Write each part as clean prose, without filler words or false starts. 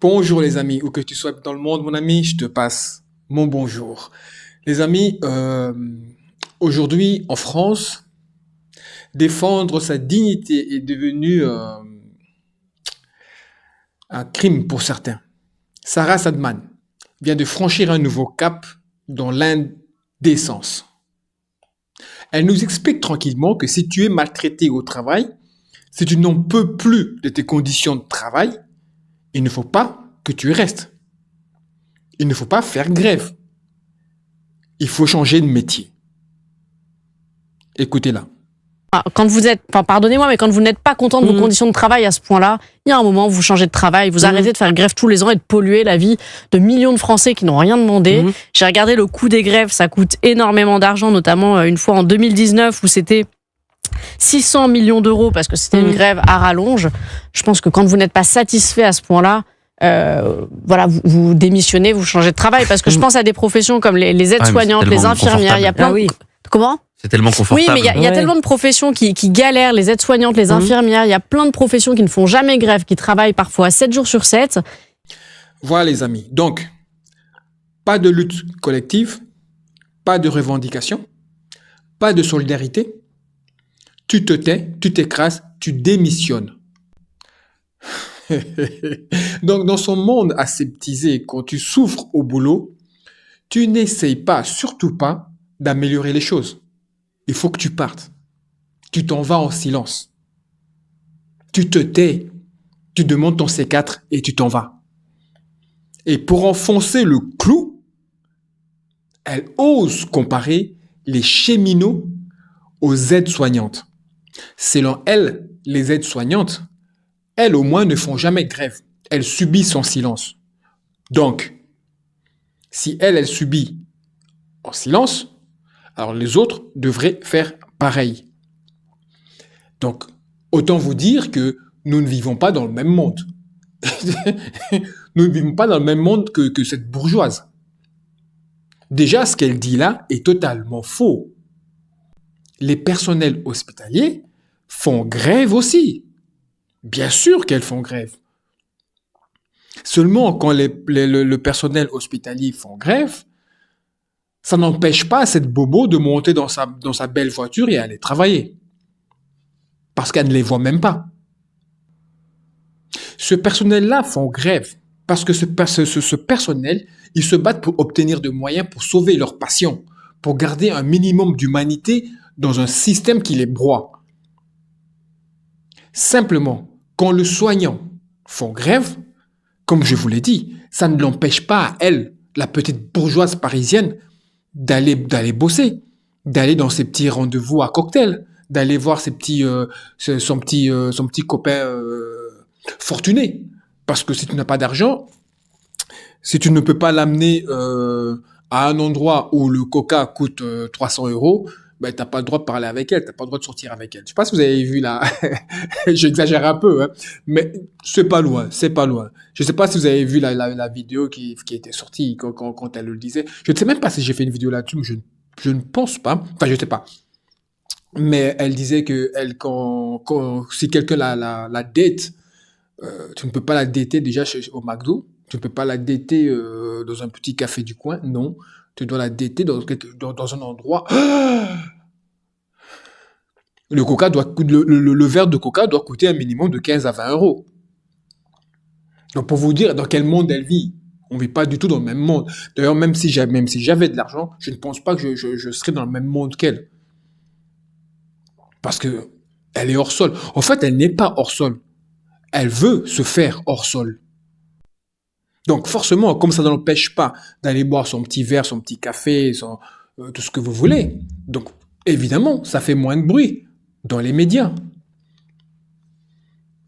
Bonjour les amis, où que tu sois dans le monde, mon ami, je te passe mon bonjour. Les amis, aujourd'hui en France, défendre sa dignité est devenu un crime pour certains. Sarah Sadman vient de franchir un nouveau cap dans l'indécence. Elle nous explique tranquillement que si tu es maltraité au travail, si tu n'en peux plus de tes conditions de travail, il ne faut pas que tu y restes. Il ne faut pas faire grève. Il faut changer de métier. Écoutez-la. Quand vous êtes, enfin, pardonnez-moi, mais quand vous n'êtes pas content de vos conditions de travail à ce point-là, il y a un moment où vous changez de travail, vous arrêtez de faire grève tous les ans et de polluer la vie de millions de Français qui n'ont rien demandé. J'ai regardé le coût des grèves, ça coûte énormément d'argent, notamment une fois en 2019 où c'était 600 millions d'euros parce que c'était une grève à rallonge. Je pense que quand vous n'êtes pas satisfait à ce point-là, voilà, vous démissionnez, vous changez de travail parce que je pense à des professions comme les aides-soignantes, les infirmières, il y a plein de... Comment ? C'est tellement confortable. Oui, mais il y a tellement de professions qui galèrent, les aides-soignantes, les infirmières, il y a plein de professions qui ne font jamais grève, qui travaillent parfois 7 jours sur 7. Voilà les amis. Donc, pas de lutte collective, pas de revendication, pas de solidarité. Tu te tais, tu t'écrases, tu démissionnes. Donc, dans son monde aseptisé, quand tu souffres au boulot, tu n'essayes pas, surtout pas, d'améliorer les choses. Il faut que tu partes. Tu t'en vas en silence. Tu te tais. Tu demandes ton C4 et tu t'en vas. Et pour enfoncer le clou, elle ose comparer les cheminots aux aides-soignantes. Selon elle, les aides-soignantes, elles au moins ne font jamais grève. Elles subissent en silence. Donc, si elle subit en silence, alors les autres devraient faire pareil. Donc, autant vous dire que nous ne vivons pas dans le même monde. Nous ne vivons pas dans le même monde que cette bourgeoise. Déjà, ce qu'elle dit là est totalement faux. Les personnels hospitaliers font grève aussi. Bien sûr qu'elles font grève. Seulement, quand le personnel hospitalier font grève, ça n'empêche pas cette bobo de monter dans sa belle voiture et aller travailler. Parce qu'elle ne les voit même pas. Ce personnel-là font grève parce que ce personnel, ils se battent pour obtenir des moyens pour sauver leurs patients, pour garder un minimum d'humanité dans un système qui les broie. Simplement, quand le soignant font grève, comme je vous l'ai dit, ça ne l'empêche pas à elle, la petite bourgeoise parisienne, d'aller bosser, d'aller dans ses petits rendez-vous à cocktail, d'aller voir son petit copain fortuné. Parce que si tu n'as pas d'argent, si tu ne peux pas l'amener à un endroit où le coca coûte 300 €, ben, t'as pas le droit de parler avec elle, t'as pas le droit de sortir avec elle. Je sais pas si vous avez vu là, j'exagère un peu, hein, mais c'est pas loin, c'est pas loin. Je sais pas si vous avez vu la vidéo qui était sortie quand elle le disait. Je ne sais même pas si j'ai fait une vidéo là-dessus, mais je ne pense pas. Enfin, je sais pas. Mais elle disait que si quelqu'un la date, tu ne peux pas la dater déjà au McDo, tu ne peux pas la dater dans un petit café du coin, non. Tu dois la dater dans un endroit. Le verre de coca doit coûter un minimum de 15 à 20 €. Donc, pour vous dire dans quel monde elle vit, on ne vit pas du tout dans le même monde. D'ailleurs, même si j'avais de l'argent, je ne pense pas que je serais dans le même monde qu'elle. Parce que elle est hors sol. En fait, elle n'est pas hors sol. Elle veut se faire hors sol. Donc forcément, comme ça ne l'empêche pas d'aller boire son petit verre, son petit café, tout ce que vous voulez. Donc évidemment, ça fait moins de bruit dans les médias.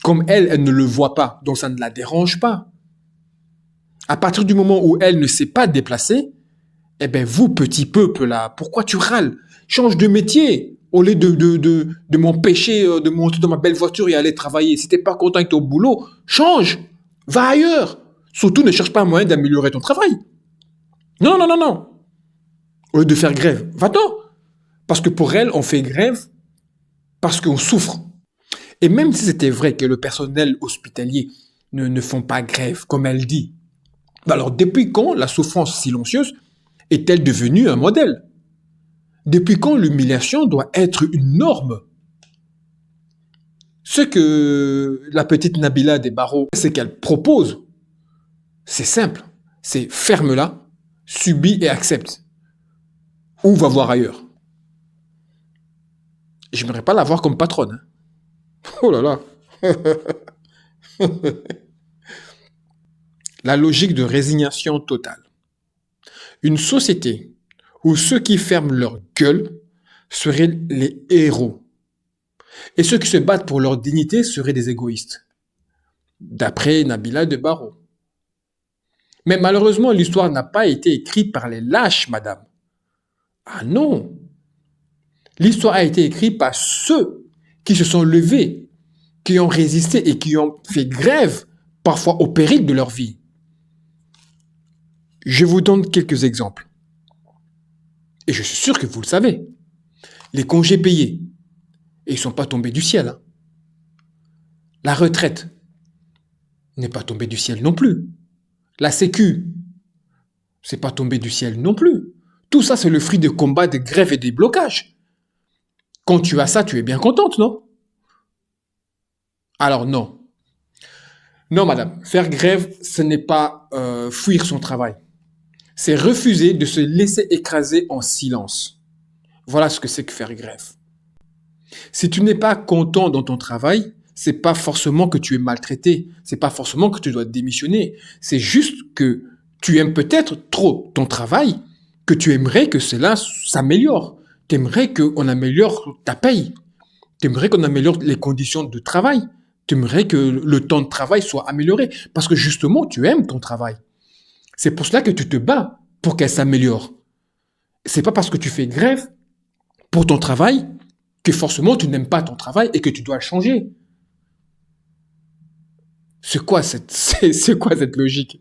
Comme elle ne le voit pas, donc ça ne la dérange pas. À partir du moment où elle ne s'est pas déplacée, eh bien vous, petit peuple là, pourquoi tu râles? Change de métier au lieu de m'empêcher de monter dans ma belle voiture et aller travailler. Si t'es pas content avec ton boulot, change, va ailleurs. Surtout, ne cherche pas un moyen d'améliorer ton travail. Non, non, non, non. Au lieu de faire grève, va-t'en. Parce que pour elle, on fait grève parce qu'on souffre. Et même si c'était vrai que le personnel hospitalier ne font pas grève, comme elle dit. Alors, depuis quand la souffrance silencieuse est-elle devenue un modèle? Depuis quand l'humiliation doit être une norme? Ce que la petite Nabila des Barreaux, c'est qu'elle propose, c'est simple. C'est ferme-la, subis et accepte. Ou va voir ailleurs. J'aimerais pas la voir comme patronne. Oh là là. La logique de résignation totale. Une société où ceux qui ferment leur gueule seraient les héros et ceux qui se battent pour leur dignité seraient des égoïstes, d'après Nabila de Barreau. Mais malheureusement, l'histoire n'a pas été écrite par les lâches, madame. Ah non! L'histoire a été écrite par ceux qui se sont levés, qui ont résisté et qui ont fait grève, parfois au péril de leur vie. Je vous donne quelques exemples. Et je suis sûr que vous le savez. Les congés payés, et ils ne sont pas tombés du ciel. Hein. La retraite n'est pas tombée du ciel non plus. La sécu, c'est pas tombé du ciel non plus. Tout ça, c'est le fruit de combats, de grèves et des blocages. Quand tu as ça, tu es bien contente, non? Alors non. Non, madame, faire grève, ce n'est pas fuir son travail. C'est refuser de se laisser écraser en silence. Voilà ce que c'est que faire grève. Si tu n'es pas content dans ton travail, c'est pas forcément que tu es maltraité, c'est pas forcément que tu dois démissionner. C'est juste que tu aimes peut-être trop ton travail, que tu aimerais que cela s'améliore. Tu aimerais qu'on améliore ta paye. Tu aimerais qu'on améliore les conditions de travail. Tu aimerais que le temps de travail soit amélioré. Parce que justement, tu aimes ton travail. C'est pour cela que tu te bats pour qu'elle s'améliore. C'est pas parce que tu fais grève pour ton travail que forcément tu n'aimes pas ton travail et que tu dois le changer. C'est quoi cette logique?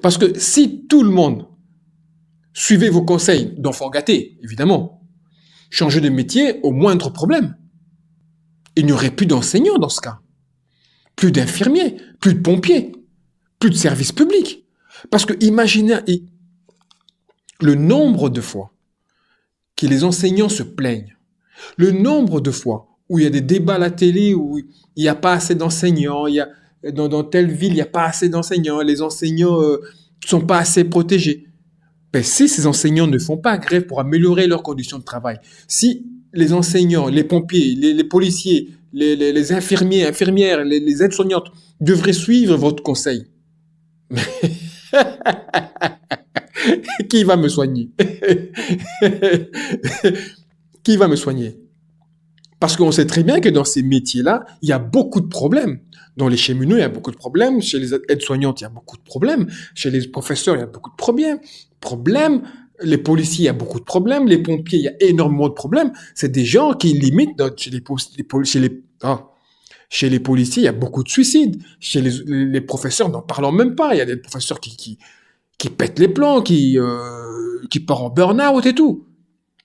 Parce que si tout le monde suivait vos conseils d'enfants gâtés, évidemment, changer de métier au moindre problème, il n'y aurait plus d'enseignants dans ce cas, plus d'infirmiers, plus de pompiers, plus de services publics. Parce que imaginez le nombre de fois que les enseignants se plaignent, le nombre de fois où il y a des débats à la télé où il n'y a pas assez d'enseignants, dans telle ville, il n'y a pas assez d'enseignants, les enseignants ne sont pas assez protégés. Ben, si ces enseignants ne font pas grève pour améliorer leurs conditions de travail, si les enseignants, les pompiers, les policiers, les infirmiers, infirmières, les aides-soignantes devraient suivre votre conseil, qui va me soigner? Qui va me soigner? Parce qu'on sait très bien que dans ces métiers-là, il y a beaucoup de problèmes. Dans les cheminots, il y a beaucoup de problèmes. Chez les aides-soignantes, il y a beaucoup de problèmes. Chez les professeurs, il y a beaucoup de problèmes. Les policiers, il y a beaucoup de problèmes. Les pompiers, il y a énormément de problèmes. C'est des gens qui limitent chez les policiers, il y a beaucoup de suicides. Chez les professeurs, n'en parlons même pas. Il y a des professeurs qui pètent les plombs, qui partent en burn-out et tout.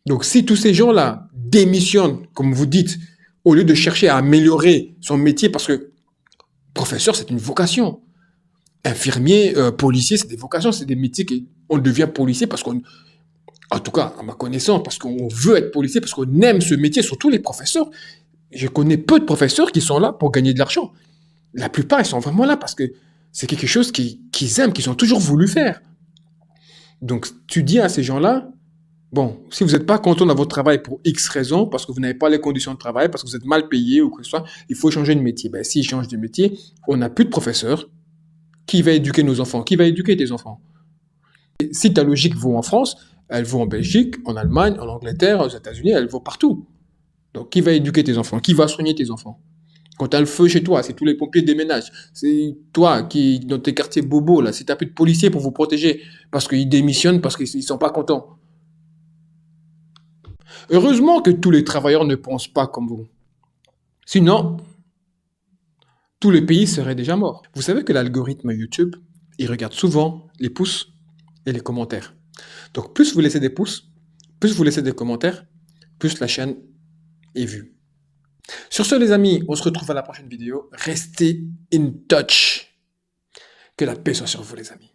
Donc, si tous ces gens-là démissionnent, comme vous dites, au lieu de chercher à améliorer son métier, parce que professeur, c'est une vocation. Infirmier, policier, c'est des vocations, c'est des métiers qu'on devient policier parce qu'on, en tout cas, à ma connaissance, parce qu'on veut être policier, parce qu'on aime ce métier, surtout les professeurs. Je connais peu de professeurs qui sont là pour gagner de l'argent. La plupart, ils sont vraiment là parce que c'est quelque chose qu'ils aiment, qu'ils ont toujours voulu faire. Donc, tu dis à ces gens-là, bon, si vous n'êtes pas content dans votre travail pour X raisons, parce que vous n'avez pas les conditions de travail, parce que vous êtes mal payé ou quoi que ce soit, il faut changer de métier. Ben, s'ils changent de métier, on n'a plus de professeurs. Qui va éduquer nos enfants? Qui va éduquer tes enfants? Et si ta logique vaut en France, elle vaut en Belgique, en Allemagne, en Angleterre, aux États-Unis, elle vaut partout. Donc, qui va éduquer tes enfants? Qui va soigner tes enfants? Quand tu as le feu chez toi, c'est tous les pompiers déménagent. C'est toi qui, dans tes quartiers bobos, là, si tu n'as plus de policiers pour vous protéger, parce qu'ils démissionnent, parce qu'ils ne sont pas contents. Heureusement que tous les travailleurs ne pensent pas comme vous. Sinon, tout le pays serait déjà mort. Vous savez que l'algorithme YouTube, il regarde souvent les pouces et les commentaires. Donc, plus vous laissez des pouces, plus vous laissez des commentaires, plus la chaîne est vue. Sur ce, les amis, on se retrouve à la prochaine vidéo. Restez in touch. Que la paix soit sur vous, les amis.